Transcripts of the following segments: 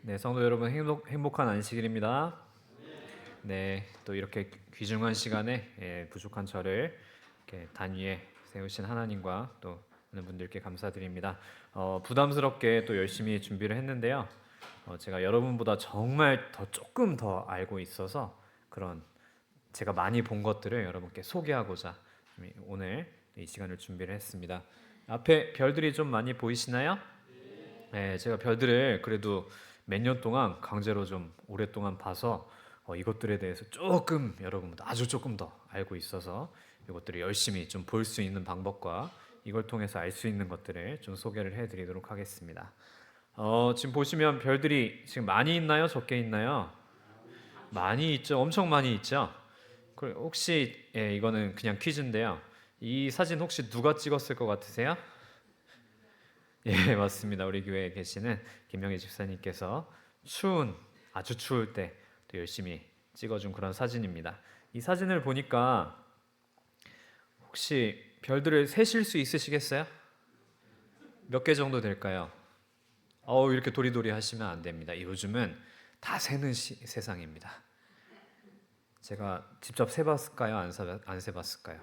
네, 성도 여러분 행복한 안식일입니다. 네, 또 이렇게 귀중한 시간에 부족한 저를 이렇게 단위에 세우신 하나님과 또 많은 분들께 감사드립니다. 부담스럽게 또 열심히 준비를 했는데요. 제가 여러분보다 정말 조금 더 알고 있어서 그런 제가 많이 본 것들을 여러분께 소개하고자 오늘 이 시간을 준비를 했습니다. 앞에 별들이 좀 많이 보이시나요? 네, 제가 별들을 그래도 몇 년 동안 강제로 좀 오랫동안 봐서 이것들에 대해서 조금 여러분보다 아주 조금 더 알고 있어서 이것들을 열심히 좀 볼 수 있는 방법과 이걸 통해서 알 수 있는 것들을 좀 소개를 해드리도록 하겠습니다. 지금 보시면 별들이 지금 많이 있나요? 적게 있나요? 많이 있죠. 엄청 많이 있죠. 혹시 이거는 그냥 퀴즈인데요. 이 사진 혹시 누가 찍었을 것 같으세요? 예, 맞습니다. 우리 교회에 계시는 김영희 집사님께서 아주 추울 때 또 열심히 찍어준 그런 사진입니다. 이 사진을 보니까 혹시 별들을 세실 수 있으시겠어요? 몇 개 정도 될까요? 이렇게 도리도리 하시면 안 됩니다. 요즘은 다 세는 세상입니다. 제가 직접 세봤을까요? 안 세봤을까요?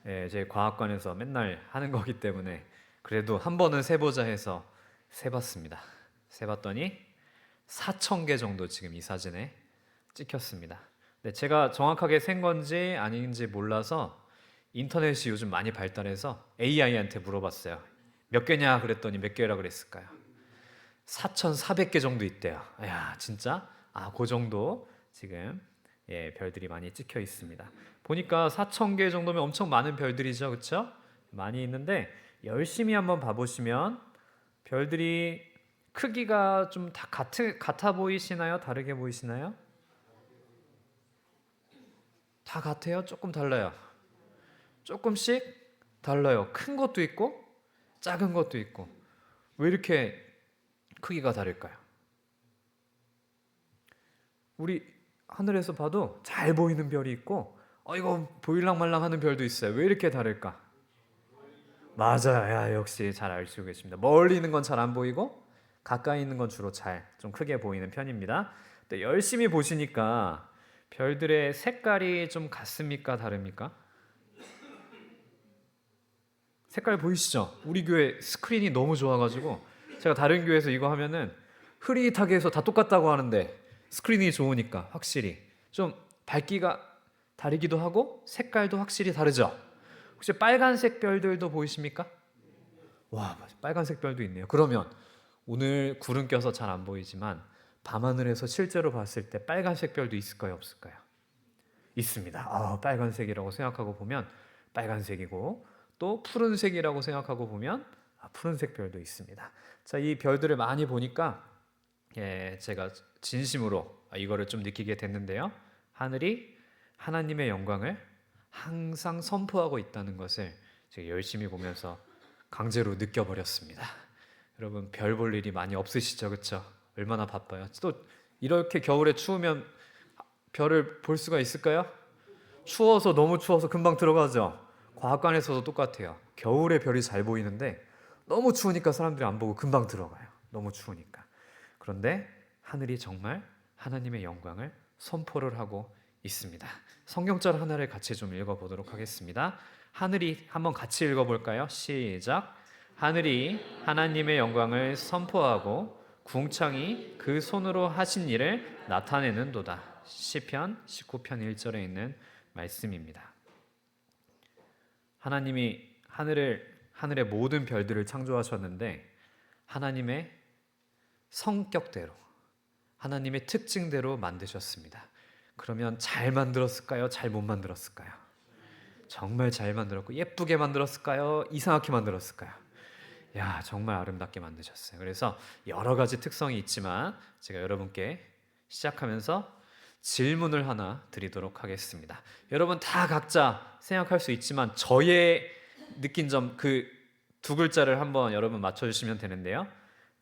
예, 제 과학관에서 맨날 하는 거기 때문에 그래도 한 번은 세보자 해서 세봤습니다. 세봤더니 4,000개 정도 지금 이 사진에 찍혔습니다. 근데 제가 정확하게 센 건지 아닌지 몰라서 인터넷이 요즘 많이 발달해서 AI한테 물어봤어요. 몇 개냐 그랬더니 몇 개라 그랬을까요? 4,400개 정도 있대요. 야, 진짜? 그 정도 지금 별들이 많이 찍혀 있습니다. 보니까 4,000개 정도면 엄청 많은 별들이죠, 그렇죠? 많이 있는데 열심히 한번 봐보시면 별들이 크기가 좀 다 같아 보이시나요? 다르게 보이시나요? 다 같아요? 조금 달라요. 조금씩 달라요. 큰 것도 있고 작은 것도 있고. 왜 이렇게 크기가 다를까요? 우리 하늘에서 봐도 잘 보이는 별이 있고 이거 보일랑말랑 하는 별도 있어요. 왜 이렇게 다를까? 맞아요. 야, 역시 잘 알고 계십니다. 멀리 있는 건 잘 안 보이고 가까이 있는 건 주로 좀 크게 보이는 편입니다. 또 열심히 보시니까 별들의 색깔이 좀 같습니까? 다릅니까? 색깔 보이시죠? 우리 교회 스크린이 너무 좋아가지고 제가 다른 교회에서 이거 하면은 흐릿하게 해서 다 똑같다고 하는데 스크린이 좋으니까 확실히 좀 밝기가 다르기도 하고 색깔도 확실히 다르죠? 혹시 빨간색 별들도 보이십니까? 와, 빨간색 별도 있네요. 그러면 오늘 구름 껴서 잘 안 보이지만 밤하늘에서 실제로 봤을 때 빨간색 별도 있을까요? 없을까요? 있습니다. 빨간색이라고 생각하고 보면 빨간색이고 또 푸른색이라고 생각하고 보면 푸른색 별도 있습니다. 자, 이 별들을 많이 보니까 제가 진심으로 이거를 좀 느끼게 됐는데요. 하늘이 하나님의 영광을 항상 선포하고 있다는 것을 제가 열심히 보면서 강제로 느껴버렸습니다. 여러분 별 볼 일이 많이 없으시죠, 그렇죠? 얼마나 바빠요. 또 이렇게 겨울에 추우면 별을 볼 수가 있을까요? 너무 추워서 금방 들어가죠. 과학관에서도 똑같아요. 겨울에 별이 잘 보이는데 너무 추우니까 사람들이 안 보고 금방 들어가요. 너무 추우니까. 그런데 하늘이 정말 하나님의 영광을 선포를 하고 있습니다. 성경절 하나를 같이 좀 읽어보도록 하겠습니다. 하늘이 한번 같이 읽어볼까요? 시작. 하늘이 하나님의 영광을 선포하고 궁창이 그 손으로 하신 일을 나타내는도다. 시편 19편 1절에 있는 말씀입니다. 하나님이 하늘의 모든 별들을 창조하셨는데 하나님의 성격대로 하나님의 특징대로 만드셨습니다. 그러면 잘 만들었을까요? 잘 못 만들었을까요? 정말 잘 만들었고 예쁘게 만들었을까요? 이상하게 만들었을까요? 야, 정말 아름답게 만드셨어요. 그래서 여러 가지 특성이 있지만 제가 여러분께 시작하면서 질문을 하나 드리도록 하겠습니다. 여러분 다 각자 생각할 수 있지만 저의 느낀 점 그 두 글자를 한번 여러분 맞춰주시면 되는데요.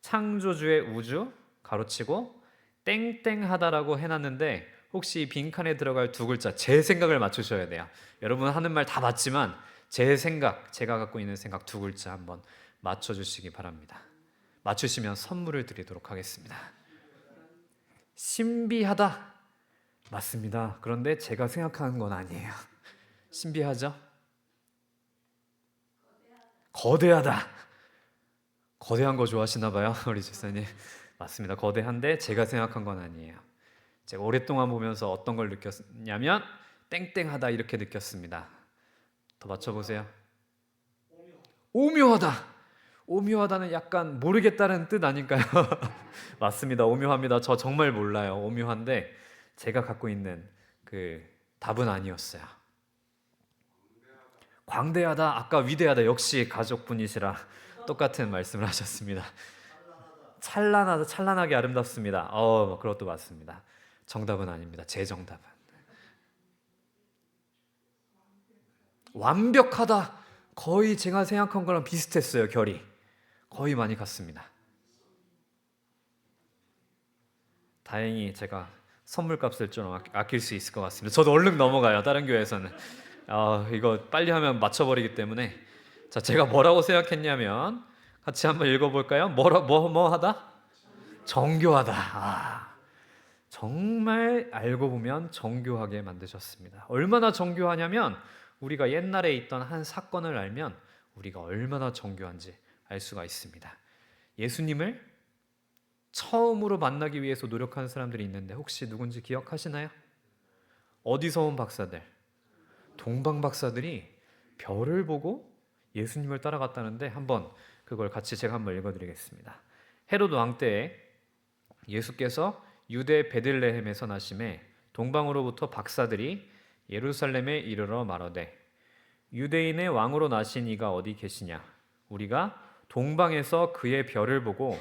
창조주의 우주 가로치고 땡땡하다라고 해놨는데 혹시 빈칸에 들어갈 두 글자 제 생각을 맞추셔야 돼요. 여러분 하는 말 다 맞지만 제 생각, 제가 갖고 있는 생각 두 글자 한번 맞춰주시기 바랍니다. 맞추시면 선물을 드리도록 하겠습니다. 신비하다. 맞습니다. 그런데 제가 생각하는 건 아니에요. 신비하죠? 거대하다. 거대한 거 좋아하시나 봐요, 우리 집사님. 맞습니다. 거대한데 제가 생각한 건 아니에요. 제가 오랫동안 보면서 어떤 걸 느꼈냐면 땡땡하다 이렇게 느꼈습니다. 더 맞춰보세요. 오묘하다. 오묘하다는 약간 모르겠다는 뜻 아닐까요? 맞습니다. 오묘합니다. 저 정말 몰라요. 오묘한데 제가 갖고 있는 그 답은 아니었어요. 광대하다, 아까 위대하다 역시 가족분이시라 똑같은 말씀을 하셨습니다. 찬란하다, 찬란하게 아름답습니다. 그것도 맞습니다. 정답은 아닙니다. 제 정답은 완벽하다. 거의 제가 생각한 거랑 비슷했어요. 결이 거의 많이 같습니다. 다행히 제가 선물값을 좀 아낄 수 있을 것 같습니다. 저도 얼른 넘어가요. 다른 교회에서는 이거 빨리 하면 맞춰버리기 때문에. 자, 제가 뭐라고 생각했냐면 같이 한번 읽어볼까요? 뭐 하다? 정교하다. 정말 알고 보면 정교하게 만드셨습니다. 얼마나 정교하냐면 우리가 옛날에 있던 한 사건을 알면 우리가 얼마나 정교한지 알 수가 있습니다. 예수님을 처음으로 만나기 위해서 노력하는 사람들이 있는데 혹시 누군지 기억하시나요? 어디서 온 박사들? 동방 박사들이 별을 보고 예수님을 따라갔다는데 한번 그걸 같이 제가 한번 읽어드리겠습니다. 헤로드 왕 때에 예수께서 유대 베들레헴에서 나심에 동방으로부터 박사들이 예루살렘에 이르러 말하되 유대인의 왕으로 나신 이가 어디 계시냐? 우리가 동방에서 그의 별을 보고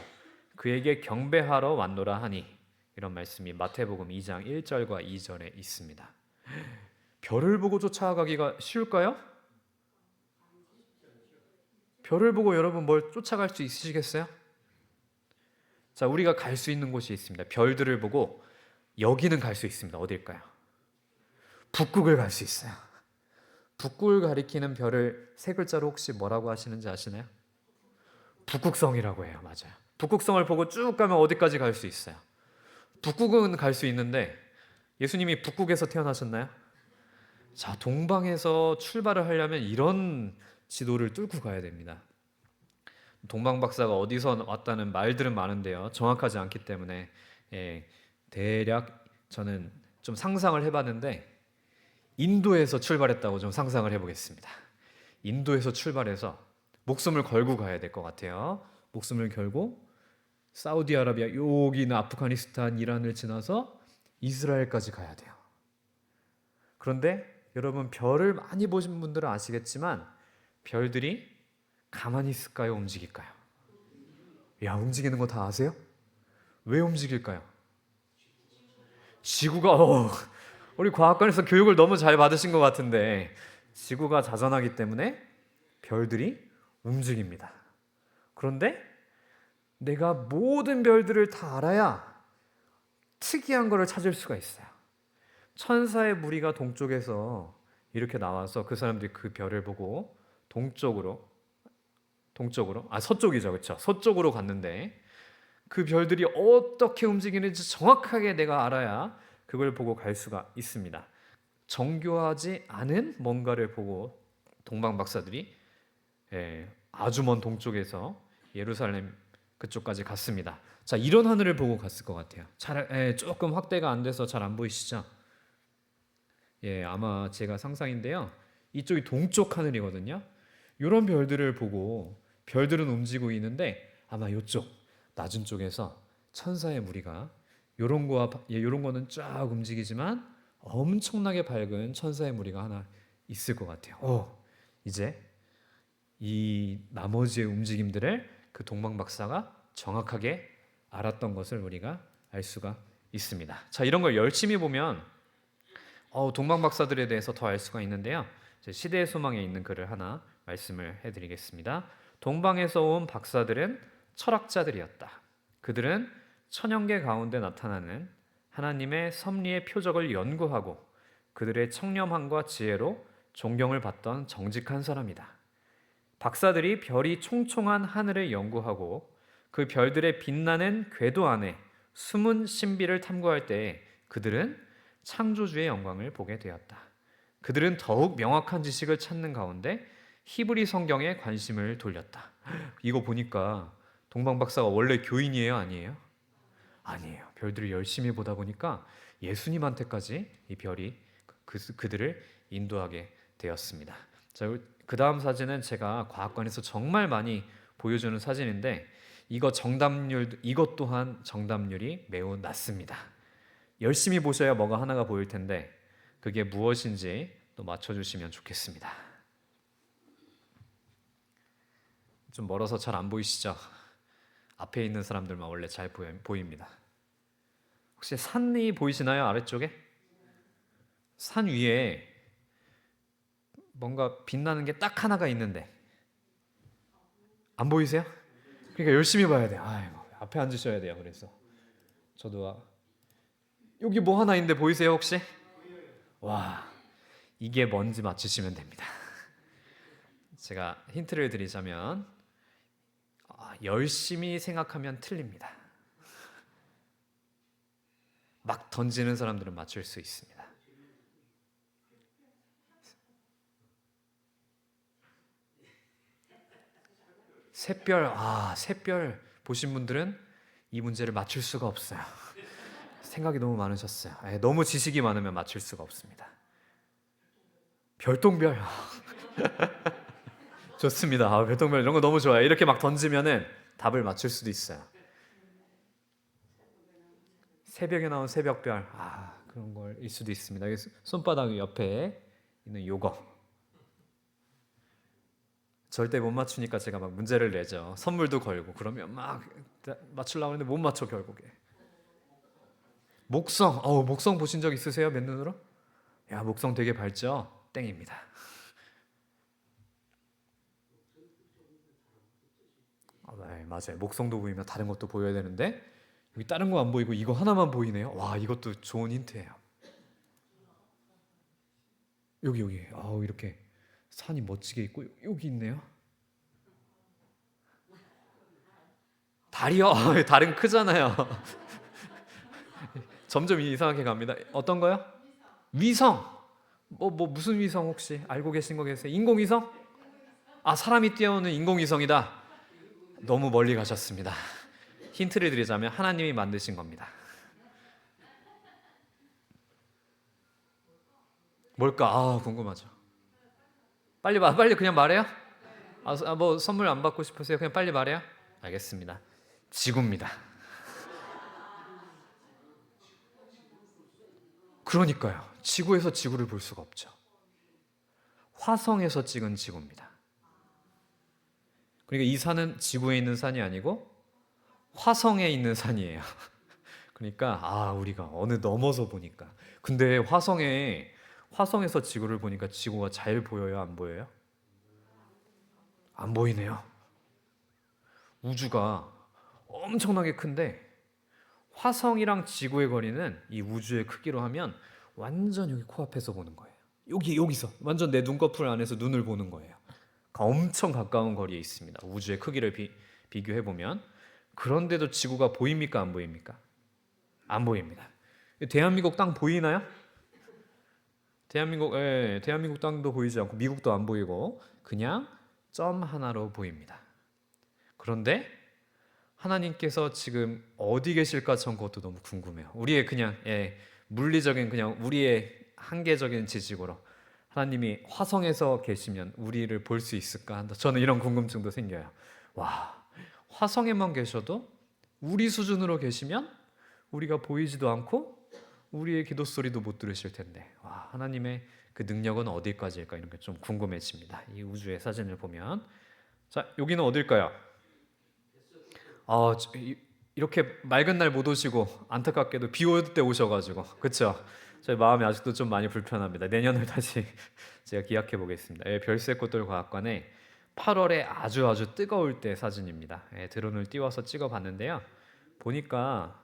그에게 경배하러 왔노라 하니. 이런 말씀이 마태복음 2장 1절과 2절에 있습니다. 별을 보고 쫓아가기가 쉬울까요? 별을 보고 여러분 뭘 쫓아갈 수 있으시겠어요? 자, 우리가 갈 수 있는 곳이 있습니다. 별들을 보고 여기는 갈 수 있습니다. 어딜까요? 북극을 갈 수 있어요. 북극을 가리키는 별을 세 글자로 혹시 뭐라고 하시는지 아시나요? 북극성이라고 해요. 맞아요. 북극성을 보고 쭉 가면 어디까지 갈 수 있어요? 북극은 갈 수 있는데 예수님이 북극에서 태어나셨나요? 자, 동방에서 출발을 하려면 이런 지도를 뚫고 가야 됩니다. 동방 박사가 어디서 왔다는 말들은 많은데요. 정확하지 않기 때문에 대략 저는 좀 상상을 해봤는데 인도에서 출발했다고 좀 상상을 해보겠습니다. 인도에서 출발해서 목숨을 걸고 가야 될 것 같아요. 목숨을 걸고 사우디아라비아, 여기는 아프가니스탄, 이란을 지나서 이스라엘까지 가야 돼요. 그런데 여러분 별을 많이 보신 분들은 아시겠지만 별들이 가만히 있을까요? 움직일까요? 야, 움직이는 거 다 아세요? 왜 움직일까요? 지구가 우리 과학관에서 교육을 너무 잘 받으신 것 같은데 지구가 자전하기 때문에 별들이 움직입니다. 그런데 내가 모든 별들을 다 알아야 특이한 것을 찾을 수가 있어요. 천사의 무리가 동쪽에서 이렇게 나와서 그 사람들이 그 별을 보고 서쪽이죠, 그렇죠? 서쪽으로 갔는데 그 별들이 어떻게 움직이는지 정확하게 내가 알아야 그걸 보고 갈 수가 있습니다. 정교하지 않은 뭔가를 보고 동방 박사들이 아주 먼 동쪽에서 예루살렘 그쪽까지 갔습니다. 자, 이런 하늘을 보고 갔을 것 같아요. 조금 확대가 안 돼서 잘 안 보이시죠? 아마 제가 상상인데요. 이쪽이 동쪽 하늘이거든요. 이런 별들을 보고 별들은 움직이고 있는데 아마 이쪽 낮은 쪽에서 천사의 무리가 요런 거는 쫙 움직이지만 엄청나게 밝은 천사의 무리가 하나 있을 것 같아요. 이제 이 나머지의 움직임들을 그 동방 박사가 정확하게 알았던 것을 우리가 알 수가 있습니다. 자, 이런 걸 열심히 보면 동방 박사들에 대해서 더 알 수가 있는데요. 시대의 소망에 있는 글을 하나 말씀을 해드리겠습니다. 동방에서 온 박사들은 철학자들이었다. 그들은 천연계 가운데 나타나는 하나님의 섭리의 표적을 연구하고 그들의 청렴함과 지혜로 존경을 받던 정직한 사람이다. 박사들이 별이 총총한 하늘을 연구하고 그 별들의 빛나는 궤도 안에 숨은 신비를 탐구할 때 그들은 창조주의 영광을 보게 되었다. 그들은 더욱 명확한 지식을 찾는 가운데 히브리 성경에 관심을 돌렸다. 이거 보니까 동방 박사가 원래 교인이에요, 아니에요? 아니에요. 별들을 열심히 보다 보니까 예수님한테까지 이 별이 그들을 인도하게 되었습니다. 자, 그 다음 사진은 제가 과학관에서 정말 많이 보여주는 사진인데 이것 또한 정답률이 매우 낮습니다. 열심히 보셔야 뭐가 하나가 보일 텐데 그게 무엇인지 또 맞춰주시면 좋겠습니다. 좀 멀어서 잘 안 보이시죠? 앞에 있는 사람들만 원래 잘 보입니다. 혹시 산이 보이시나요? 아래쪽에? 산 위에 뭔가 빛나는 게 딱 하나가 있는데 안 보이세요? 그러니까 열심히 봐야 돼요. 아이고, 앞에 앉으셔야 돼요. 그래서 저도 여기 뭐 하나 있는데 보이세요 혹시? 와, 이게 뭔지 맞추시면 됩니다. 제가 힌트를 드리자면 열심히 생각하면 틀립니다. 막 던지는 사람들은 맞출 수 있습니다. 샛별 보신 분들은 이 문제를 맞출 수가 없어요. 생각이 너무 많으셨어요. 너무 지식이 많으면 맞출 수가 없습니다. 별똥별. 좋습니다. 별똥별 이런 거 너무 좋아요. 이렇게 막 던지면은 답을 맞출 수도 있어요. 새벽에 나온 새벽별. 그런 걸일 수도 있습니다. 손바닥 옆에 있는 요거. 절대 못 맞추니까 제가 막 문제를 내죠. 선물도 걸고 그러면 막 맞추려고 하는데 못 맞춰 결국에. 목성. 목성 보신 적 있으세요? 맨눈으로? 야, 목성 되게 밝죠? 땡입니다. 네, 맞아요. 목성도 보이면 다른 것도 보여야 되는데 여기 다른 거 안 보이고 이거 하나만 보이네요. 와, 이것도 좋은 힌트예요. 여기 이렇게 산이 멋지게 있고 여기 있네요. 달이요? 달은 크잖아요. 점점 이상하게 갑니다. 어떤 거요? 위성. 무슨 위성 혹시 알고 계신 거 계세요? 인공위성? 사람이 뛰어오는 인공위성이다. 너무 멀리 가셨습니다. 힌트를 드리자면 하나님이 만드신 겁니다. 뭘까? 궁금하죠. 빨리 그냥 말해요? 뭐 선물 안 받고 싶으세요? 그냥 빨리 말해요? 알겠습니다. 지구입니다. 그러니까요. 지구에서 지구를 볼 수가 없죠. 화성에서 찍은 지구입니다. 그러니까 이 산은 지구에 있는 산이 아니고 화성에 있는 산이에요. 그러니까 우리가 어느 넘어서 보니까. 근데 화성에서 지구를 보니까 지구가 잘 보여요, 안 보여요? 안 보이네요. 우주가 엄청나게 큰데 화성이랑 지구의 거리는 이 우주의 크기로 하면 완전 여기 코앞에서 보는 거예요. 여기서 완전 내 눈꺼풀 안에서 눈을 보는 거예요. 엄청 가까운 거리에 있습니다. 우주의 크기를 비교해 보면. 그런데도 지구가 보입니까, 안 보입니까? 안 보입니다. 대한민국 땅 보이나요? 대한민국 땅도 보이지 않고 미국도 안 보이고 그냥 점 하나로 보입니다. 그런데 하나님께서 지금 어디 계실까 전 그것도 너무 궁금해요. 우리의 그냥 물리적인 그냥 우리의 한계적인 지식으로 하나님이 화성에서 계시면 우리를 볼 수 있을까 한다. 저는 이런 궁금증도 생겨요. 와, 화성에만 계셔도 우리 수준으로 계시면 우리가 보이지도 않고 우리의 기도 소리도 못 들으실 텐데 하나님의 그 능력은 어디까지일까 이런 게 좀 궁금해집니다. 이 우주의 사진을 보면. 자, 여기는 어딜까요? 이렇게 맑은 날 못 오시고 안타깝게도 비 올 때 오셔가지고 그렇죠? 저희 마음이 아직도 좀 많이 불편합니다. 내년을 다시 제가 기약해 보겠습니다. 별새꽃들 과학관에 8월에 아주 뜨거울 때 사진입니다. 드론을 띄워서 찍어봤는데요. 보니까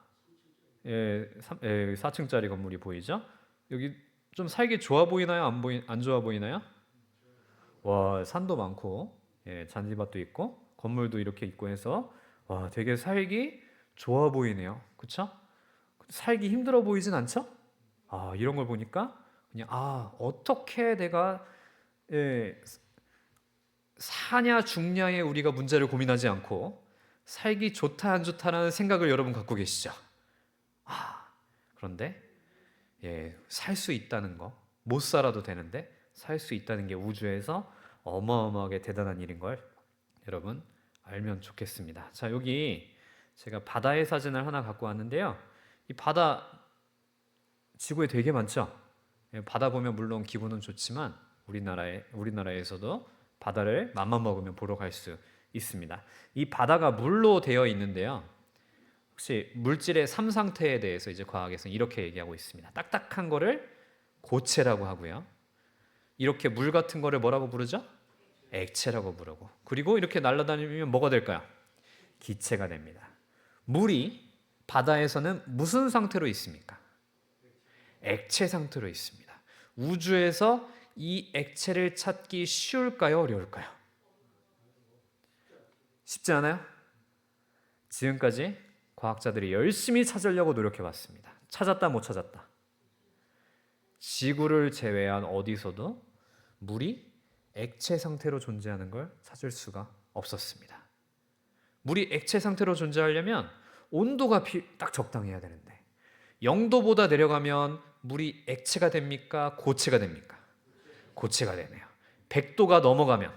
4층짜리 건물이 보이죠? 여기 좀 살기 좋아 보이나요? 안 좋아 보이나요? 와, 산도 많고 잔디밭도 있고 건물도 이렇게 있고 해서 되게 살기 좋아 보이네요. 그쵸? 살기 힘들어 보이진 않죠? 이런 걸 보니까 그냥 어떻게 내가 사냐 죽냐에 우리가 문제를 고민하지 않고 살기 좋다 안 좋다라는 생각을 여러분 갖고 계시죠? 그런데 살 수 있다는 거, 못 살아도 되는데 살 수 있다는 게 우주에서 어마어마하게 대단한 일인 걸 여러분 알면 좋겠습니다. 자, 여기 제가 바다의 사진을 하나 갖고 왔는데요. 이 바다 지구에 되게 많죠. 바다 보면 물론 기분은 좋지만 우리나라에서도 바다를 맘만 먹으면 보러 갈 수 있습니다. 이 바다가 물로 되어 있는데요. 혹시 물질의 3상태에 대해서 이제 과학에서는 이렇게 얘기하고 있습니다. 딱딱한 거를 고체라고 하고요. 이렇게 물 같은 거를 뭐라고 부르죠? 액체라고 부르고. 그리고 이렇게 날아다니면 뭐가 될까요? 기체가 됩니다. 물이 바다에서는 무슨 상태로 있습니까? 액체 상태로 있습니다. 우주에서 이 액체를 찾기 쉬울까요? 어려울까요? 쉽지 않아요? 지금까지 과학자들이 열심히 찾으려고 노력해봤습니다. 찾았다 못 찾았다. 지구를 제외한 어디서도 물이 액체 상태로 존재하는 걸 찾을 수가 없었습니다. 물이 액체 상태로 존재하려면 온도가 딱 적당해야 되는데 0도보다 내려가면 물이 액체가 됩니까? 고체가 됩니까? 고체가 되네요. 100도가 넘어가면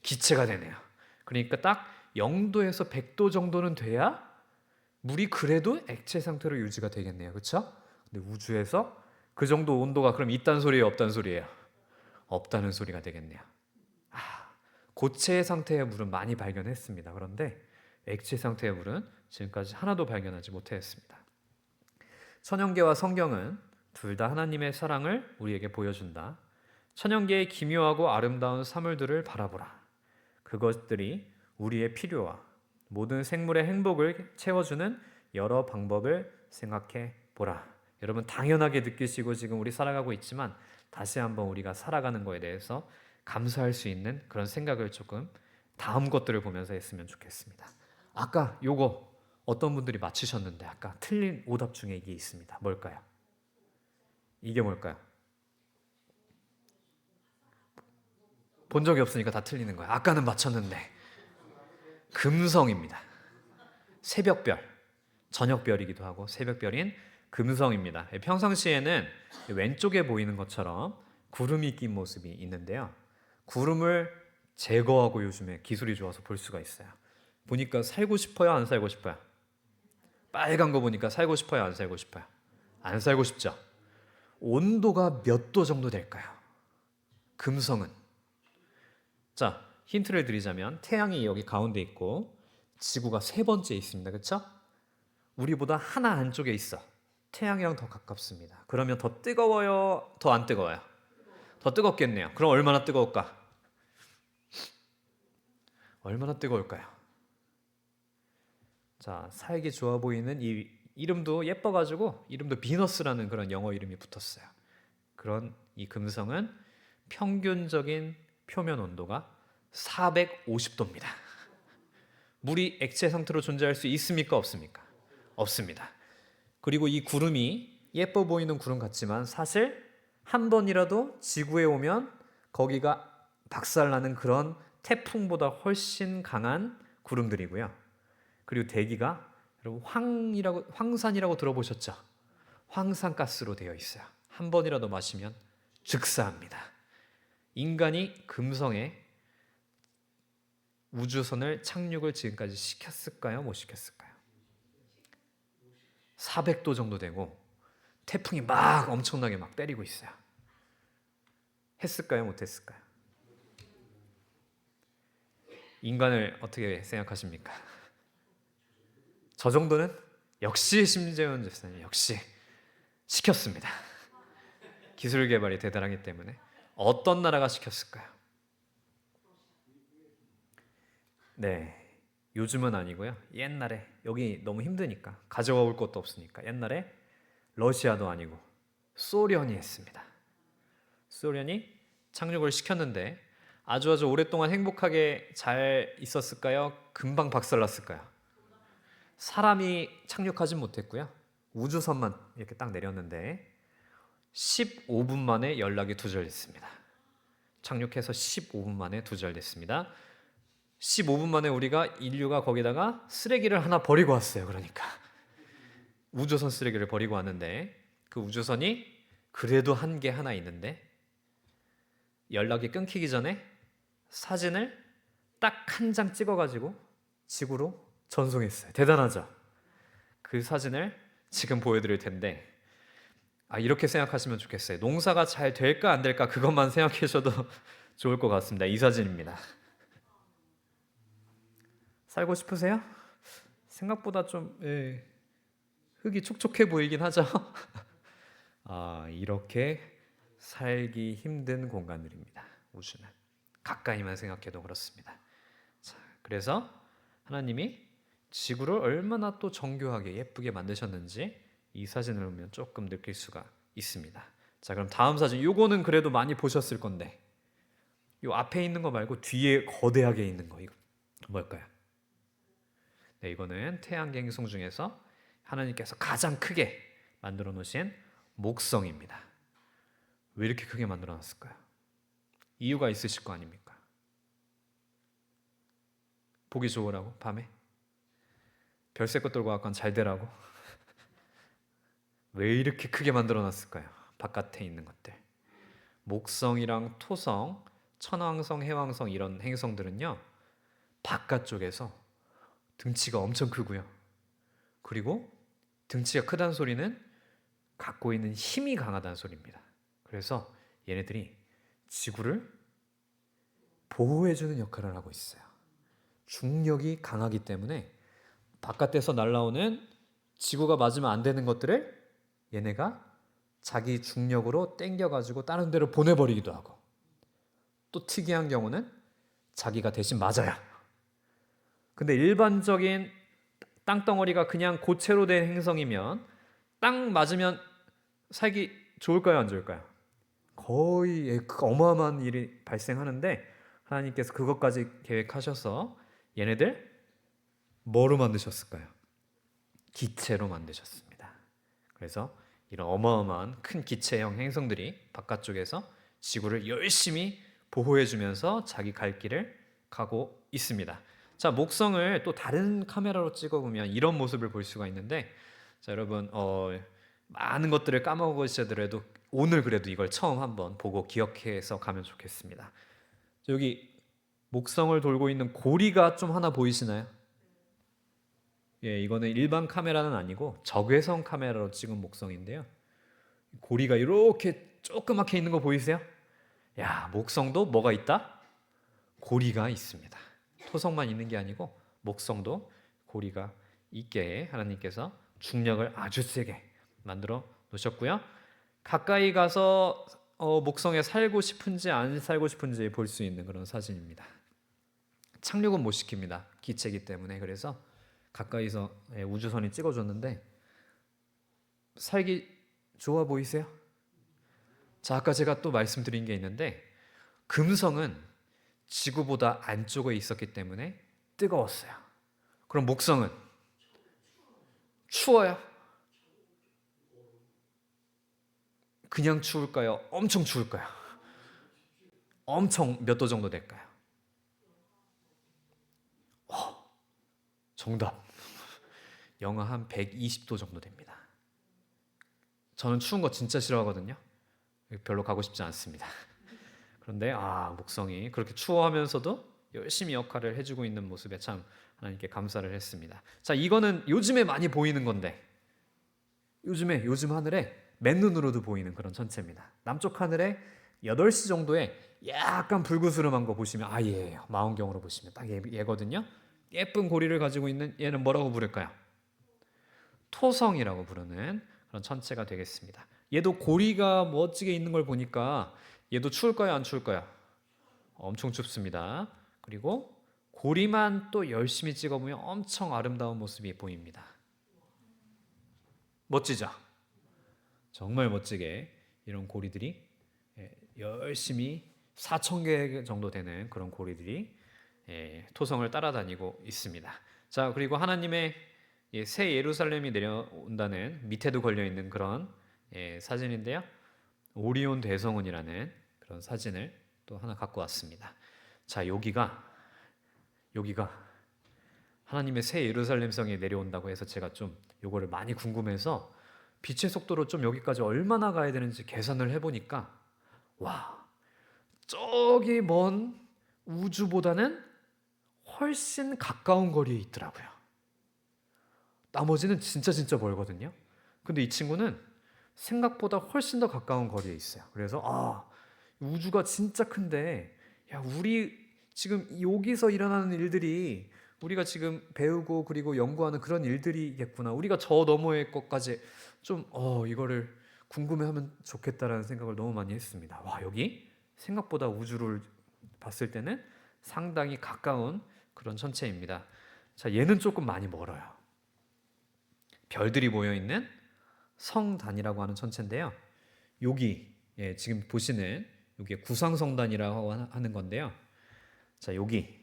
기체가 되네요. 그러니까 딱 0도에서 100도 정도는 돼야 물이 그래도 액체 상태로 유지가 되겠네요. 그렇죠? 근데 우주에서 그 정도 온도가 그럼 있단 소리예요, 없단 소리예요? 없다는 소리가 되겠네요. 고체 상태의 물은 많이 발견했습니다. 그런데 액체 상태의 물은 지금까지 하나도 발견하지 못했습니다. 천연계와 성경은 둘 다 하나님의 사랑을 우리에게 보여준다. 천연계의 기묘하고 아름다운 사물들을 바라보라. 그것들이 우리의 필요와 모든 생물의 행복을 채워주는 여러 방법을 생각해 보라. 여러분 당연하게 느끼시고 지금 우리 살아가고 있지만 다시 한번 우리가 살아가는 거에 대해서 감사할 수 있는 그런 생각을 조금 다음 것들을 보면서 했으면 좋겠습니다. 아까 요거 어떤 분들이 맞추셨는데 아까 틀린 오답 중에 이게 있습니다. 뭘까요? 이게 뭘까요? 본 적이 없으니까 다 틀리는 거예요. 아까는 맞췄는데 금성입니다. 새벽별, 저녁별이기도 하고 새벽별인 금성입니다. 평상시에는 왼쪽에 보이는 것처럼 구름이 낀 모습이 있는데요. 구름을 제거하고 요즘에 기술이 좋아서 볼 수가 있어요. 보니까 살고 싶어요? 안 살고 싶어요? 빨간 거 보니까 살고 싶어요? 안 살고 싶어요? 안 살고 싶죠? 온도가 몇 도 정도 될까요? 금성은. 자, 힌트를 드리자면 태양이 여기 가운데 있고 지구가 세 번째 있습니다. 그렇죠? 우리보다 하나 안쪽에 있어. 태양이랑 더 가깝습니다. 그러면 더 뜨거워요? 더 안 뜨거워요? 더 뜨겁겠네요. 그럼 얼마나 뜨거울까? 얼마나 뜨거울까요? 자, 살기 좋아 보이는 이 이름도 예뻐가지고 이름도 비너스라는 그런 영어 이름이 붙었어요. 그런 이 금성은 평균적인 표면 온도가 450도입니다. 물이 액체 상태로 존재할 수 있습니까? 없습니까? 없습니다. 그리고 이 구름이 예뻐 보이는 구름 같지만 사실 한 번이라도 지구에 오면 거기가 박살나는 그런 태풍보다 훨씬 강한 구름들이고요. 그리고 대기가 여러분 황산이라고 들어보셨죠? 황산가스로 되어 있어요. 한 번이라도 마시면 즉사합니다. 인간이 금성에 우주선을 착륙을 지금까지 시켰을까요? 못 시켰을까요? 400도 정도 되고 태풍이 막 엄청나게 막 때리고 있어요. 했을까요? 못 했을까요? 인간을 어떻게 생각하십니까? 저 정도는 역시 심재원 집사님 역시 시켰습니다. 기술 개발이 대단하기 때문에 어떤 나라가 시켰을까요? 네, 요즘은 아니고요. 옛날에 여기 너무 힘드니까 가져와 올 것도 없으니까 옛날에 러시아도 아니고 소련이 했습니다. 소련이 착륙을 시켰는데 아주 오랫동안 행복하게 잘 있었을까요? 금방 박살났을까요? 사람이 착륙하진 못했고요. 우주선만 이렇게 딱 내렸는데 15분 만에 연락이 두절됐습니다. 착륙해서 15분 만에 두절됐습니다. 15분 만에 우리가 인류가 거기다가 쓰레기를 하나 버리고 왔어요. 그러니까 우주선 쓰레기를 버리고 왔는데 그 우주선이 그래도 한 개 하나 있는데 연락이 끊기기 전에 사진을 딱 한 장 찍어가지고 지구로 전송했어요. 대단하죠? 그 사진을 지금 보여드릴 텐데 이렇게 생각하시면 좋겠어요. 농사가 잘 될까 안 될까 그것만 생각하셔도 좋을 것 같습니다. 이 사진입니다. 살고 싶으세요? 생각보다 좀 흙이 촉촉해 보이긴 하죠. 이렇게 살기 힘든 공간들입니다. 우주는 가까이만 생각해도 그렇습니다. 자, 그래서 하나님이 지구를 얼마나 또 정교하게 예쁘게 만드셨는지 이 사진을 보면 조금 느낄 수가 있습니다. 자, 그럼 다음 사진. 요거는 그래도 많이 보셨을 건데 요 앞에 있는 거 말고 뒤에 거대하게 있는 거 이거 뭘까요? 네, 이거는 태양계 행성 중에서 하나님께서 가장 크게 만들어 놓으신 목성입니다. 왜 이렇게 크게 만들어 놨을까요? 이유가 있으실 거 아닙니까? 보기 좋으라고 밤에 별색 것들과 약간 잘 되라고 왜 이렇게 크게 만들어 놨을까요? 바깥에 있는 것들 목성이랑 토성, 천왕성, 해왕성 이런 행성들은요 바깥쪽에서 등치가 엄청 크고요. 그리고 등치가 크다는 소리는 갖고 있는 힘이 강하다는 소리입니다. 그래서 얘네들이 지구를 보호해주는 역할을 하고 있어요. 중력이 강하기 때문에 바깥에서 날아오는 지구가 맞으면 안 되는 것들을 얘네가 자기 중력으로 땡겨가지고 다른 데로 보내버리기도 하고 또 특이한 경우는 자기가 대신 맞아요. 근데 일반적인 땅덩어리가 그냥 고체로 된 행성이면 땅 맞으면 살기 좋을까요? 안 좋을까요? 거의 어마어마한 일이 발생하는데 하나님께서 그것까지 계획하셔서 얘네들 뭐로 만드셨을까요? 기체로 만드셨습니다. 그래서 이런 어마어마한 큰 기체형 행성들이 바깥쪽에서 지구를 열심히 보호해주면서 자기 갈 길을 가고 있습니다. 자, 목성을 또 다른 카메라로 찍어보면 이런 모습을 볼 수가 있는데 자, 여러분 많은 것들을 까먹으시더라도 오늘 그래도 이걸 처음 한번 보고 기억해서 가면 좋겠습니다. 여기 목성을 돌고 있는 고리가 좀 하나 보이시나요? 예, 이거는 일반 카메라는 아니고 적외선 카메라로 찍은 목성인데요. 고리가 이렇게 조그맣게 있는 거 보이세요? 야, 목성도 뭐가 있다? 고리가 있습니다. 토성만 있는 게 아니고 목성도 고리가 있게 하나님께서 중력을 아주 세게 만들어 놓으셨고요. 가까이 가서 목성에 살고 싶은지 안 살고 싶은지 볼 수 있는 그런 사진입니다. 착륙은 못 시킵니다. 기체이기 때문에. 그래서 가까이서 우주선이 찍어줬는데 살기 좋아 보이세요? 자, 아까 제가 또 말씀드린 게 있는데 금성은 지구보다 안쪽에 있었기 때문에 뜨거웠어요. 그럼 목성은 추워요? 그냥 추울까요? 엄청 추울까요? 엄청 몇 도 정도 될까요? 정답. 영하 한 120도 정도 됩니다. 저는 추운 거 진짜 싫어하거든요. 별로 가고 싶지 않습니다. 그런데 목성이 그렇게 추워하면서도 열심히 역할을 해주고 있는 모습에 참 하나님께 감사를 했습니다. 자, 이거는 요즘에 많이 보이는 건데 요즘 하늘에 맨눈으로도 보이는 그런 천체입니다. 남쪽 하늘에 8시 정도에 약간 불그스름한 거 보시면 얘예요. 망원경으로 보시면 딱 얘거든요. 예쁜 고리를 가지고 있는 얘는 뭐라고 부를까요? 토성이라고 부르는 그런 천체가 되겠습니다. 얘도 고리가 멋지게 있는 걸 보니까 얘도 추울까요? 안 추울까요? 엄청 춥습니다. 그리고 고리만 또 열심히 찍어보면 엄청 아름다운 모습이 보입니다. 멋지죠? 정말 멋지게 이런 고리들이 열심히 4,000개 정도 되는 그런 고리들이 토성을 따라다니고 있습니다. 자, 그리고 하나님의 새 예루살렘이 내려온다는 밑에도 걸려 있는 그런 사진인데요. 오리온 대성운이라는 그런 사진을 또 하나 갖고 왔습니다. 자, 여기가 하나님의 새 예루살렘 성에 내려온다고 해서 제가 좀 요거를 많이 궁금해서 빛의 속도로 좀 여기까지 얼마나 가야 되는지 계산을 해보니까 와, 저기 먼 우주보다는 훨씬 가까운 거리에 있더라고요. 나머지는 진짜 멀거든요. 근데 이 친구는 생각보다 훨씬 더 가까운 거리에 있어요. 그래서 우주가 진짜 큰데 야, 우리 지금 여기서 일어나는 일들이 우리가 지금 배우고 그리고 연구하는 그런 일들이겠구나. 우리가 저 너머의 것까지 좀 이거를 궁금해하면 좋겠다라는 생각을 너무 많이 했습니다. 와, 여기 생각보다 우주를 봤을 때는 상당히 가까운 그런 천체입니다. 자, 얘는 조금 많이 멀어요. 별들이 모여 있는 성단이라고 하는 천체인데요. 여기 지금 보시는 여기 구상성단이라고 하는 건데요. 자, 여기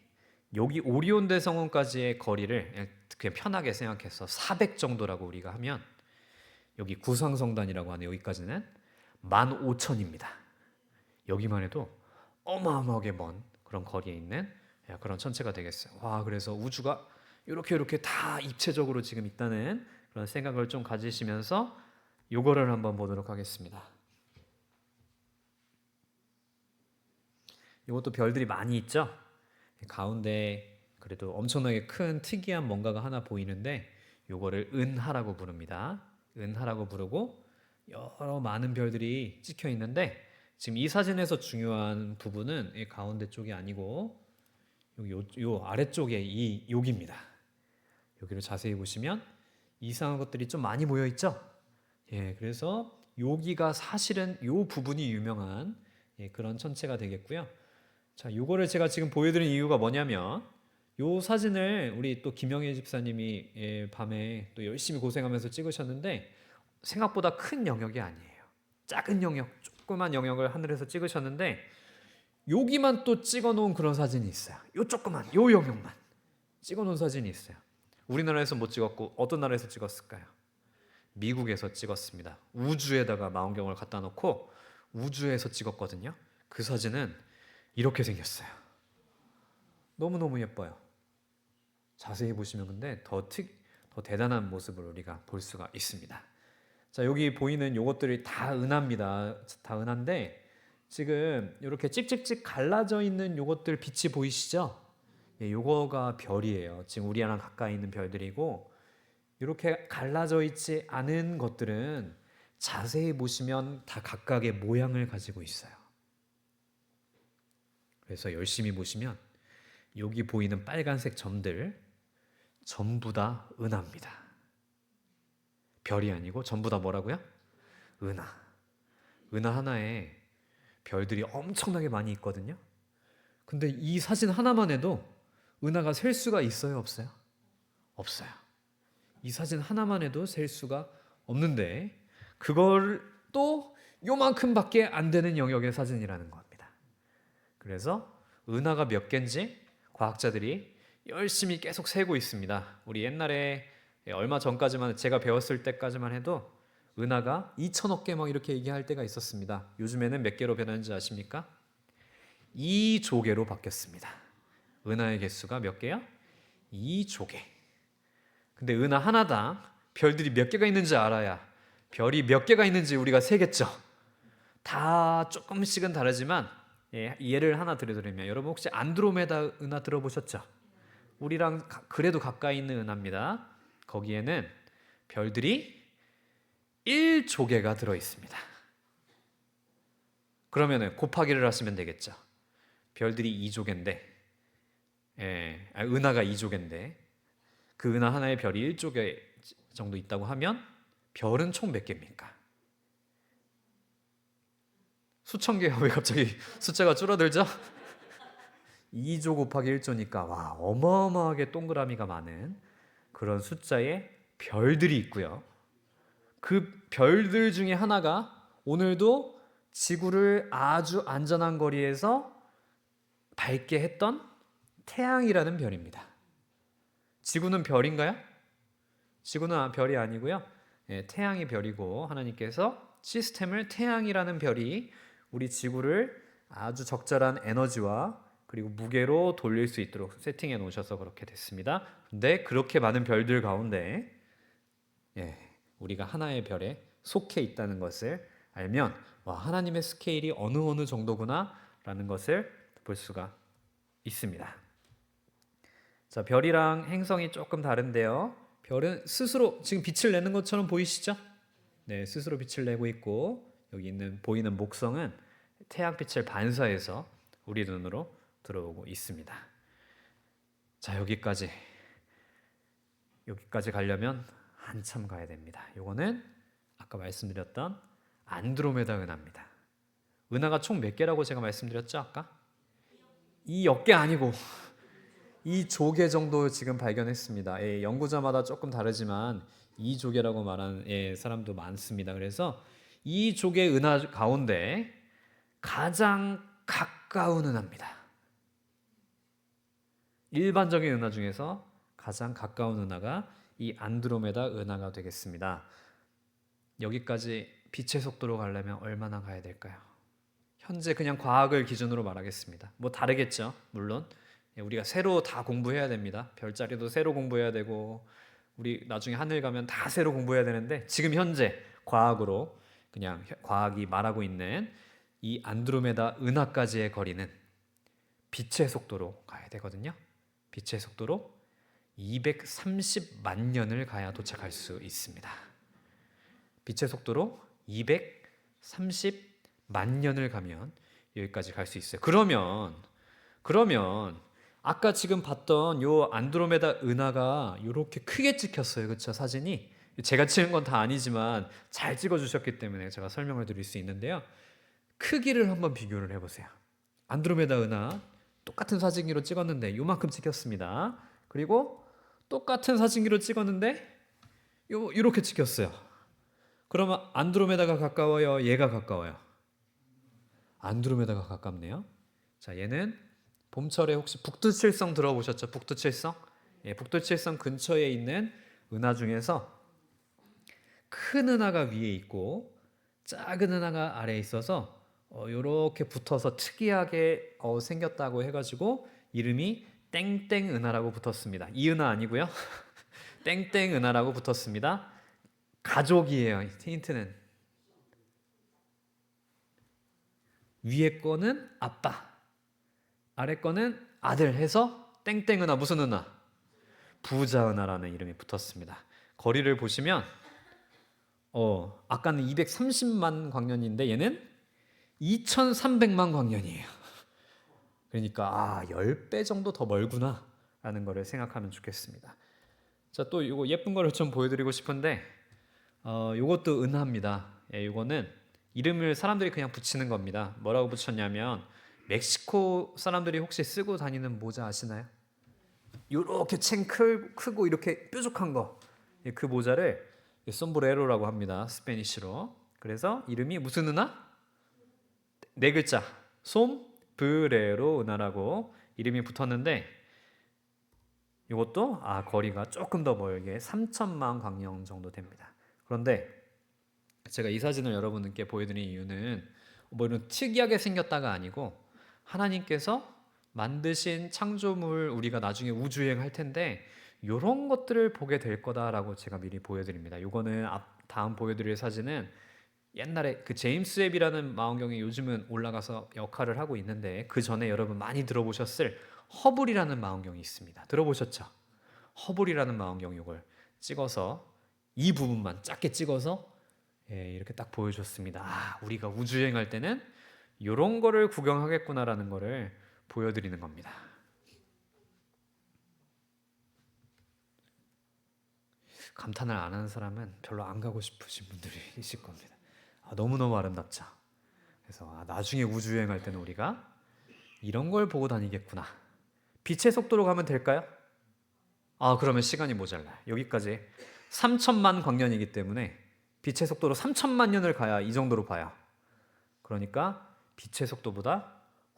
오리온 대성운까지의 거리를 그냥 편하게 생각해서 400 정도라고 우리가 하면 여기 구상성단이라고 하는 여기까지는 15,000입니다. 여기만 해도 어마어마하게 먼 그런 거리에 있는 그런 천체가 되겠어요. 와, 그래서 우주가 이렇게 다 입체적으로 지금 있다는 그런 생각을 좀 가지시면서 요거를 한번 보도록 하겠습니다. 이것도 별들이 많이 있죠? 가운데 그래도 엄청나게 큰 특이한 뭔가가 하나 보이는데 요거를 은하라고 부릅니다. 은하라고 부르고 여러 많은 별들이 찍혀 있는데 지금 이 사진에서 중요한 부분은 이 가운데 쪽이 아니고 요 아래쪽에 여기입니다. 여기를 자세히 보시면 이상한 것들이 좀 많이 모여 있죠? 그래서 여기가 사실은 요 부분이 유명한 그런 천체가 되겠고요. 자, 요거를 제가 지금 보여드린 이유가 뭐냐면 요 사진을 우리 또 김영애 집사님이 밤에 또 열심히 고생하면서 찍으셨는데 생각보다 큰 영역이 아니에요. 작은 영역, 조그만 영역을 하늘에서 찍으셨는데 여기만 또 찍어놓은 그런 사진이 있어요. 요 조그만 요 영역만 찍어놓은 사진이 있어요. 우리나라에서 못 찍었고 어떤 나라에서 찍었을까요? 미국에서 찍었습니다. 우주에다가 망원경을 갖다 놓고 우주에서 찍었거든요. 그 사진은 이렇게 생겼어요. 너무너무 예뻐요. 자세히 보시면 근데 더 대단한 모습을 우리가 볼 수가 있습니다. 자, 여기 보이는 요것들이 다 은하입니다. 다 은하인데 지금 이렇게 찍찍찍 갈라져 있는 요것들 빛이 보이시죠? 요거가 별이에요. 지금 우리랑 가까이 있는 별들이고 이렇게 갈라져 있지 않은 것들은 자세히 보시면 다 각각의 모양을 가지고 있어요. 그래서 열심히 보시면 여기 보이는 빨간색 점들 전부 다 은하입니다. 별이 아니고 전부 다 뭐라고요? 은하. 은하 하나에 별들이 엄청나게 많이 있거든요. 근데 이 사진 하나만 해도 은하가 셀 수가 있어요, 없어요? 없어요. 이 사진 하나만 해도 셀 수가 없는데 그걸 또 요만큼밖에 안 되는 영역의 사진이라는 겁니다. 그래서 은하가 몇 개인지 과학자들이 열심히 계속 세고 있습니다. 우리 옛날에 얼마 전까지만 제가 배웠을 때까지만 해도 은하가 2천억 개 막 이렇게 얘기할 때가 있었습니다. 요즘에는 몇 개로 변하는지 아십니까? 2조개로 바뀌었습니다. 은하의 개수가 몇 개야? 2조개. 근데 은하 하나당 별들이 몇 개가 있는지 알아야 별이 몇 개가 있는지 우리가 세겠죠. 다 조금씩은 다르지만 예를 하나 드리면 여러분 혹시 안드로메다 은하 들어보셨죠? 우리랑 그래도 가까이 있는 은하입니다. 거기에는 별들이 1조개가 들어 있습니다. 그러면은 곱하기를 하시면 되겠죠. 별들이 2조개인데 은하가 2조개인데 그 은하 하나에 별이 1조개 정도 있다고 하면 별은 총 몇 개입니까? 수천 개가 왜 갑자기 숫자가 줄어들죠? 2조 곱하기 1조니까 와, 어마어마하게 동그라미가 많은 그런 숫자의 별들이 있고요. 그 별들 중에 하나가 오늘도 지구를 아주 안전한 거리에서 밝게 했던 태양이라는 별입니다. 지구는 별인가요? 지구는 별이 아니고요. 태양이 별이고 하나님께서 시스템을 태양이라는 별이 우리 지구를 아주 적절한 에너지와 그리고 무게로 돌릴 수 있도록 세팅해 놓으셔서 그렇게 됐습니다. 근데 그렇게 많은 별들 가운데 우리가 하나의 별에 속해 있다는 것을 알면 하나님의 스케일이 어느 정도구나 라는 것을 볼 수가 있습니다. 자, 별이랑 행성이 조금 다른데요. 별은 스스로 지금 빛을 내는 것처럼 보이시죠? 네, 스스로 빛을 내고 있고 여기 보이는 목성은 태양빛을 반사해서 우리 눈으로 들어오고 있습니다. 자, 여기까지 가려면 한참 가야 됩니다. 요거는 아까 말씀드렸던 안드로메다 은하입니다. 은하가 총 몇 개라고 제가 말씀드렸죠, 아까? 2억 개 아니고 2조개 정도 지금 발견했습니다. 연구자마다 조금 다르지만 2조개라고 말하는 사람도 많습니다. 그래서 2조개 은하 가운데 가장 가까운 은하입니다. 일반적인 은하 중에서 가장 가까운 은하가 이 안드로메다 은하가 되겠습니다. 여기까지 빛의 속도로 가려면 얼마나 가야 될까요? 현재 그냥 과학을 기준으로 말하겠습니다. 뭐 다르겠죠, 물론. 우리가 새로 다 공부해야 됩니다. 별자리도 새로 공부해야 되고 우리 나중에 하늘 가면 다 새로 공부해야 되는데 지금 현재 과학으로 그냥 과학이 말하고 있는 이 안드로메다 은하까지의 거리는 빛의 속도로 가야 되거든요. 빛의 속도로 230만 년을 가야 도착할 수 있습니다. 빛의 속도로 230만 년을 가면 여기까지 갈 수 있어요. 그러면 아까 지금 봤던 요 안드로메다 은하가 이렇게 크게 찍혔어요. 그렇죠? 사진이 제가 찍은 건 다 아니지만 잘 찍어주셨기 때문에 제가 설명을 드릴 수 있는데요. 크기를 한번 비교를 해보세요. 안드로메다 은하 똑같은 사진기로 찍었는데 요만큼 찍혔습니다. 그리고 똑같은 사진기로 찍었는데 요렇게 찍혔어요. 그러면 안드로메다가 가까워요? 얘가 가까워요? 안드로메다가 가깝네요. 자, 얘는 봄철에 혹시 북두칠성 들어보셨죠? 북두칠성? 북두칠성 근처에 있는 은하 중에서 큰 은하가 위에 있고 작은 은하가 아래에 있어서 이렇게 붙어서 특이하게 생겼다고 해가지고 이름이 땡땡 은하라고 붙었습니다. 이 은하 아니고요. 땡땡 은하라고 붙었습니다. 가족이에요. 힌트는 위에 거는 아빠, 아래 거는 아들 해서 땡땡 은하. 무슨 은하? 부자 은하라는 이름이 붙었습니다. 거리를 보시면 아까는 230만 광년인데 얘는 2300만 광년이에요. 그러니까 10배 정도 더 멀구나 라는 거를 생각하면 좋겠습니다. 자, 또 이거 예쁜 거를 좀 보여드리고 싶은데 이것도 은하입니다. 이거는 이름을 사람들이 그냥 붙이는 겁니다. 뭐라고 붙였냐면 멕시코 사람들이 혹시 쓰고 다니는 모자 아시나요? 이렇게 챙 크고 이렇게 뾰족한 거, 그 모자를 솜브레로라고 합니다. 스페니쉬로. 그래서 이름이 무슨 은하? 네 글자 솜브레로 은하라고 이름이 붙었는데 이것도 거리가 조금 더 멀게 3천만 광년 정도 됩니다. 그런데 제가 이 사진을 여러분께 보여드린 이유는 뭐 이런 특이하게 생겼다가 아니고 하나님께서 만드신 창조물 우리가 나중에 우주여행 할 텐데 이런 것들을 보게 될 거다라고 제가 미리 보여드립니다. 이거는 다음 보여드릴 사진은 옛날에 그 제임스 웹이라는 망원경이 요즘은 올라가서 역할을 하고 있는데 그 전에 여러분 많이 들어보셨을 허블이라는 망원경이 있습니다. 들어보셨죠? 허블이라는 망원경 이걸 찍어서 이 부분만 작게 찍어서 이렇게 딱 보여줬습니다. 우리가 우주여행할 때는 이런 거를 구경하겠구나라는 거를 보여드리는 겁니다. 감탄을 안 하는 사람은 별로 안 가고 싶으신 분들이 있을 겁니다. 너무너무 아름답죠. 그래서 나중에 우주여행할 때는 우리가 이런 걸 보고 다니겠구나. 빛의 속도로 가면 될까요? 그러면 시간이 모자라요. 여기까지 3천만 광년이기 때문에 빛의 속도로 3천만 년을 가야 이 정도로 봐요. 그러니까 빛의 속도보다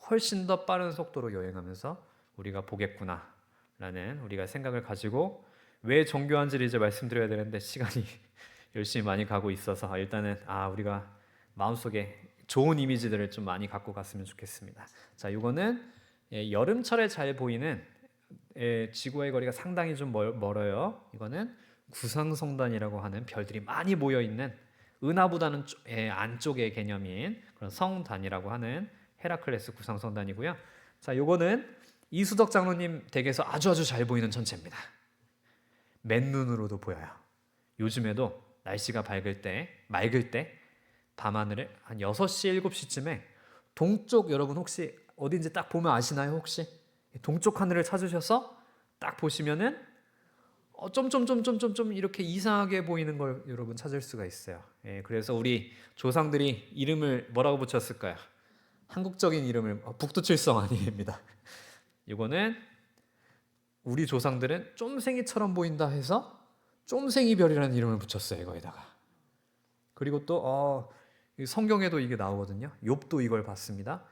훨씬 더 빠른 속도로 여행하면서 우리가 보겠구나 라는 우리가 생각을 가지고 왜 정교한지를 이제 말씀드려야 되는데 시간이 열심히 많이 가고 있어서 일단은 우리가 마음속에 좋은 이미지들을 좀 많이 갖고 갔으면 좋겠습니다. 자, 이거는 여름철에 잘 보이는 지구의 거리가 상당히 좀 멀어요. 이거는 구상성단이라고 하는 별들이 많이 모여 있는 은하보다는 안쪽의 개념인 그런 성단이라고 하는 헤라클레스 구상성단이고요. 자, 요거는 이수덕 장로님 댁에서 아주 잘 보이는 천체입니다. 맨눈으로도 보여요. 요즘에도 날씨가 맑을 때 밤하늘에 한 6시, 7시쯤에 동쪽, 여러분 혹시 어딘지 딱 보면 아시나요? 혹시 동쪽 하늘을 찾으셔서 딱 보시면은 점점점점점점 이렇게 이상하게 보이는 걸 여러분 찾을 수가 있어요. 그래서 우리 조상들이 이름을 뭐라고 붙였을까요? 한국적인 이름을 북두칠성 아닙니다. 이거는 우리 조상들은 쫌생이처럼 보인다 해서 쫌생이별이라는 이름을 붙였어요. 거기다가. 그리고 또 성경에도 이게 나오거든요. 욥도 이걸 봤습니다.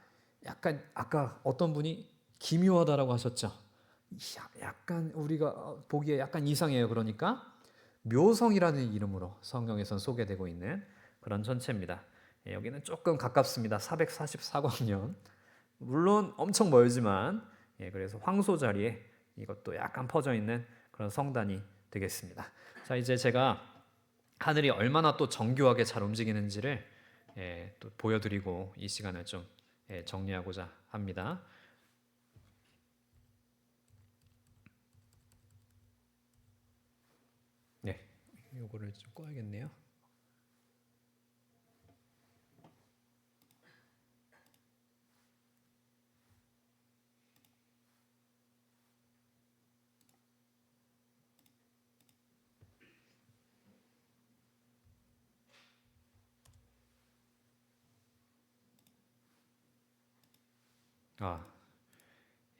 약간 아까 어떤 분이 기묘하다라고 하셨죠. 약간 우리가 보기에 약간 이상해요. 그러니까 묘성이라는 이름으로 성경에선 소개되고 있는 그런 천체입니다. 여기는 조금 가깝습니다. 444광년. 물론 엄청 멀지만 그래서 황소 자리에 이것도 약간 퍼져 있는 그런 성단이 되겠습니다. 자, 이제 제가 하늘이 얼마나 또 정교하게 잘 움직이는지를 또 보여드리고 이 시간을 좀 정리하고자 합니다. 네, 이거를 좀 꺼야겠네요.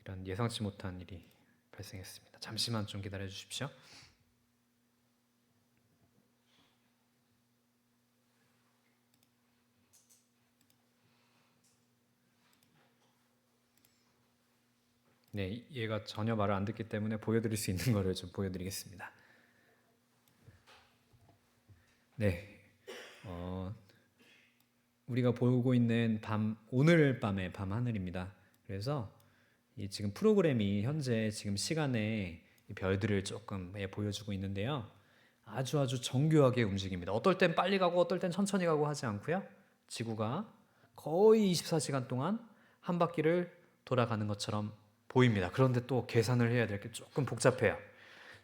이런 예상치 못한 일이 발생했습니다. 잠시만 좀 기다려 주십시오. 네, 얘가 전혀 말을 안 듣기 때문에 보여드릴 수 있는 거를 좀 보여드리겠습니다. 네, 우리가 보고 있는 오늘 밤의 밤 하늘입니다. 그래서 이 지금 프로그램이 현재 지금 시간에 이 별들을 조금 보여주고 있는데요. 아주 정교하게 움직입니다. 어떨 땐 빨리 가고 어떨 땐 천천히 가고 하지 않고요. 지구가 거의 24시간 동안 한 바퀴를 돌아가는 것처럼 보입니다. 그런데 또 계산을 해야 될 게 조금 복잡해요.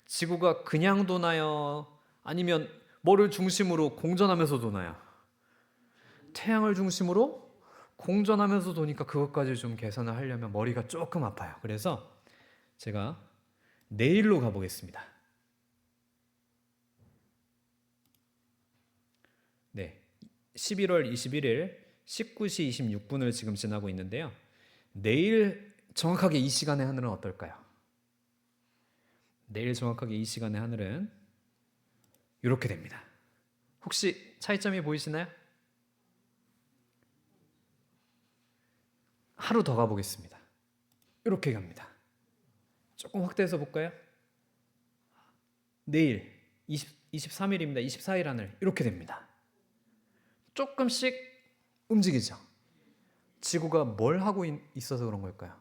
지구가 그냥 도나요? 아니면 뭐를 중심으로 공전하면서 도나요? 태양을 중심으로 공전하면서 도니까 그것까지 좀 계산을 하려면 머리가 조금 아파요. 그래서 제가 내일로 가보겠습니다. 네, 11월 21일 19시 26분을 지금 지나고 있는데요. 내일 정확하게 이 시간의 하늘은 어떨까요? 내일 정확하게 이 시간의 하늘은 이렇게 됩니다. 혹시 차이점이 보이시나요? 하루 더 가보겠습니다. 이렇게 갑니다. 조금 확대해서 볼까요? 내일 23일입니다. 24일 하늘 이렇게 됩니다. 조금씩 움직이죠. 지구가 뭘 하고 있어서 그런 걸까요?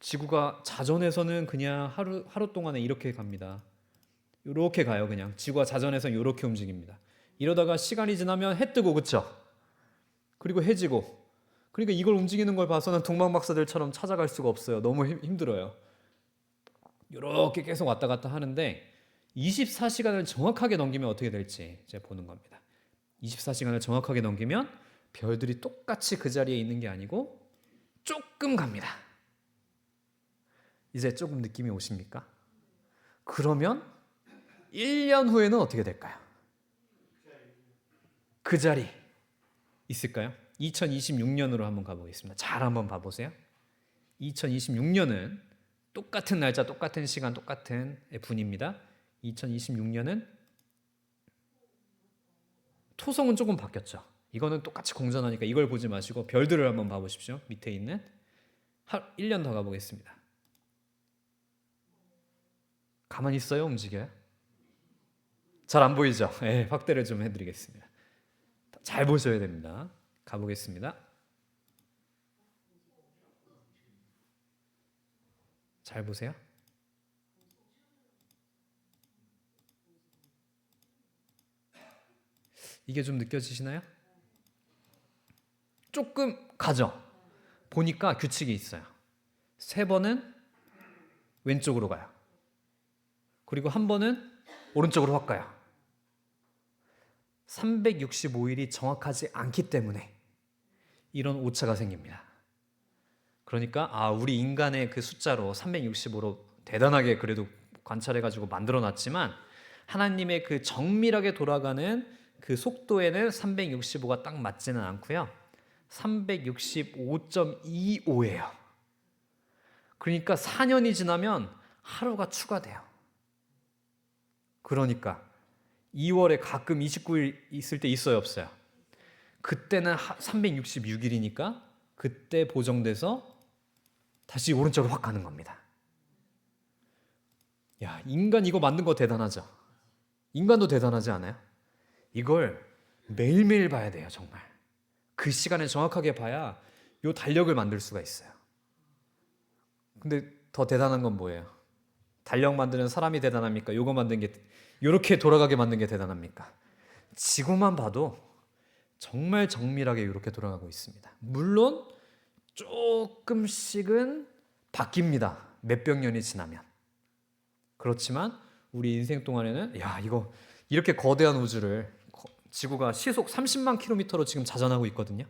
지구가 자전에서는 그냥 하루 동안에 이렇게 갑니다. 이렇게 가요. 그냥 지구가 자전에서는 이렇게 움직입니다. 이러다가 시간이 지나면 해 뜨고 그쵸? 그리고 해지고 그러니까 이걸 움직이는 걸 봐서는 동방박사들처럼 찾아갈 수가 없어요. 너무 힘들어요. 이렇게 계속 왔다 갔다 하는데 24시간을 정확하게 넘기면 어떻게 될지 제가 보는 겁니다. 24시간을 정확하게 넘기면 별들이 똑같이 그 자리에 있는 게 아니고 조금 갑니다. 이제 조금 느낌이 오십니까? 그러면 1년 후에는 어떻게 될까요? 그 자리 있을까요? 2026년으로 한번 가보겠습니다. 잘 한번 봐보세요. 2026년은 똑같은 날짜, 똑같은 시간, 똑같은 분입니다. 2026년은 토성은 조금 바뀌었죠. 이거는 똑같이 공전하니까 이걸 보지 마시고 별들을 한번 봐보십시오. 밑에 있는 1년 더 가보겠습니다. 가만히 있어요? 움직여요? 잘 안 보이죠? 네, 확대를 좀 해드리겠습니다. 잘 보셔야 됩니다. 가보겠습니다. 잘 보세요. 이게 좀 느껴지시나요? 조금 가죠? 보니까 규칙이 있어요. 3번은 왼쪽으로 가요. 그리고 한 번은 오른쪽으로 확 가요. 365일이 정확하지 않기 때문에 이런 오차가 생깁니다. 그러니까 우리 인간의 그 숫자로 365로 대단하게 그래도 관찰해가지고 만들어놨지만 하나님의 그 정밀하게 돌아가는 그 속도에는 365가 딱 맞지는 않고요. 365.25예요. 그러니까 4년이 지나면 하루가 추가돼요. 그러니까 2월에 가끔 29일 있을 때 있어요, 없어요? 그때는 366일이니까 그때 보정돼서 다시 오른쪽으로 확 가는 겁니다. 야, 인간 이거 만든 거 대단하죠? 인간도 대단하지 않아요? 이걸 매일매일 봐야 돼요, 정말. 그 시간에 정확하게 봐야 요 달력을 만들 수가 있어요. 근데 더 대단한 건 뭐예요? 달력 만드는 사람이 대단합니까? 요거 만든 게 요렇게 돌아가게 만든 게 대단합니까? 지구만 봐도 정말 정밀하게 이렇게 돌아가고 있습니다. 물론 조금씩은 바뀝니다. 몇백 년이 지나면. 그렇지만 우리 인생 동안에는 이거 이렇게 거대한 우주를 지구가 시속 30만 킬로미터로 지금 자전하고 있거든요.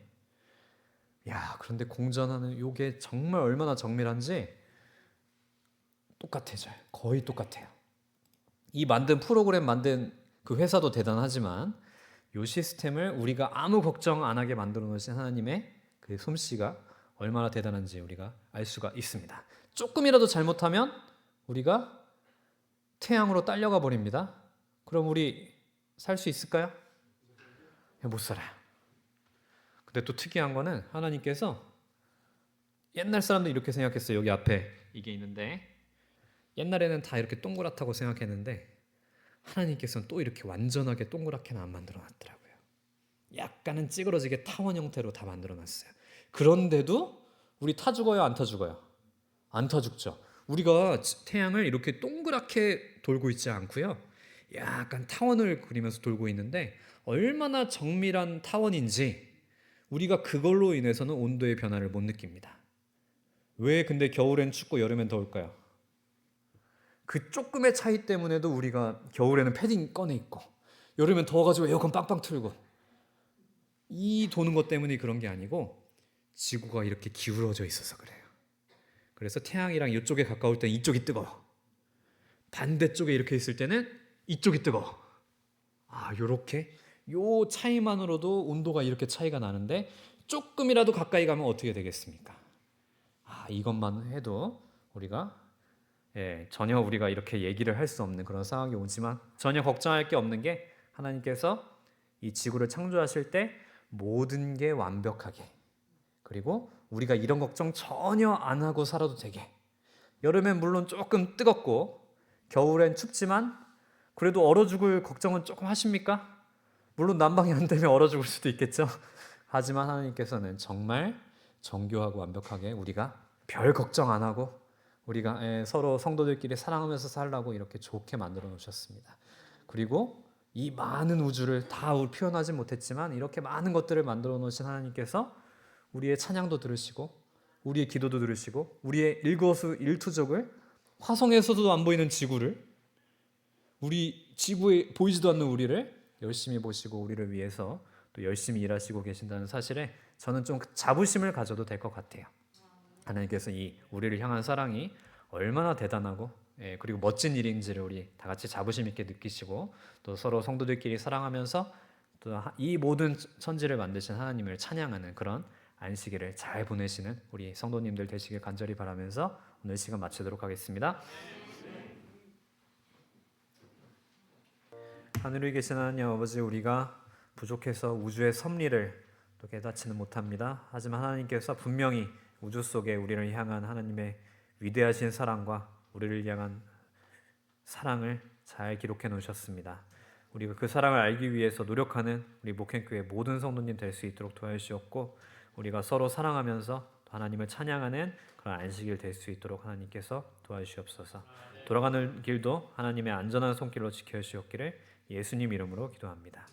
그런데 공전하는 요게 정말 얼마나 정밀한지 똑같아져요. 거의 똑같아요. 이 프로그램 만든 그 회사도 대단하지만 요 시스템을 우리가 아무 걱정 안 하게 만들어 놓으신 하나님의 그 솜씨가 얼마나 대단한지 우리가 알 수가 있습니다. 조금이라도 잘못하면 우리가 태양으로 딸려가 버립니다. 그럼 우리 살 수 있을까요? 못 살아요. 근데 또 특이한 거는 하나님께서 옛날 사람들 이렇게 생각했어요. 여기 앞에 이게 있는데 옛날에는 다 이렇게 동그랗다고 생각했는데 하나님께서는 또 이렇게 완전하게 동그랗게는 안 만들어 놨더라고요. 약간은 찌그러지게 타원 형태로 다 만들어 놨어요. 그런데도 우리 타 죽어요, 안 타 죽어요? 안 타 죽죠. 우리가 태양을 이렇게 동그랗게 돌고 있지 않고요. 약간 타원을 그리면서 돌고 있는데 얼마나 정밀한 타원인지 우리가 그걸로 인해서는 온도의 변화를 못 느낍니다. 왜 근데 겨울엔 춥고 여름엔 더울까요? 그 조금의 차이 때문에도 우리가 겨울에는 패딩 꺼내 입고 여름엔 더워가지고 에어컨 빵빵 틀고 이 도는 것 때문에 그런 게 아니고 지구가 이렇게 기울어져 있어서 그래요. 그래서 태양이랑 이쪽에 가까울 때는 이쪽이 뜨거워. 반대쪽에 이렇게 있을 때는 이쪽이 뜨거워. 요렇게 요 차이만으로도 온도가 이렇게 차이가 나는데 조금이라도 가까이 가면 어떻게 되겠습니까? 이것만 해도 우리가 전혀 우리가 이렇게 얘기를 할 수 없는 그런 상황이 오지만 전혀 걱정할 게 없는 게 하나님께서 이 지구를 창조하실 때 모든 게 완벽하게 그리고 우리가 이런 걱정 전혀 안 하고 살아도 되게 여름엔 물론 조금 뜨겁고 겨울엔 춥지만 그래도 얼어 죽을 걱정은 조금 하십니까? 물론 난방이 안 되면 얼어 죽을 수도 있겠죠. 하지만 하나님께서는 정말 정교하고 완벽하게 우리가 별 걱정 안 하고 우리가 서로 성도들끼리 사랑하면서 살라고 이렇게 좋게 만들어 놓으셨습니다. 그리고 이 많은 우주를 다 표현하지 못했지만 이렇게 많은 것들을 만들어 놓으신 하나님께서 우리의 찬양도 들으시고 우리의 기도도 들으시고 우리의 일거수일투족을 화성에서도 안 보이는 지구를 우리 지구에 보이지도 않는 우리를 열심히 보시고 우리를 위해서 또 열심히 일하시고 계신다는 사실에 저는 좀 자부심을 가져도 될 것 같아요. 하나님께서 이 우리를 향한 사랑이 얼마나 대단하고 그리고 멋진 일인지를 우리 다 같이 자부심 있게 느끼시고 또 서로 성도들끼리 사랑하면서 또 이 모든 천지를 만드신 하나님을 찬양하는 그런 안식일을 잘 보내시는 우리 성도님들 되시길 간절히 바라면서 오늘 시간 마치도록 하겠습니다. 하늘에 계신 하나님 아버지, 우리가 부족해서 우주의 섭리를 또 깨닫지는 못합니다. 하지만 하나님께서 분명히 우주 속에 우리를 향한 하나님의 위대하신 사랑과 우리를 향한 사랑을 잘 기록해 놓으셨습니다. 우리가 그 사랑을 알기 위해서 노력하는 우리 목행교회 모든 성도님 될 수 있도록 도와주시옵고, 우리가 서로 사랑하면서 하나님을 찬양하는 그런 안식일 될 수 있도록 하나님께서 도와주시옵소서. 돌아가는 길도 하나님의 안전한 손길로 지켜주시옵기를 예수님 이름으로 기도합니다.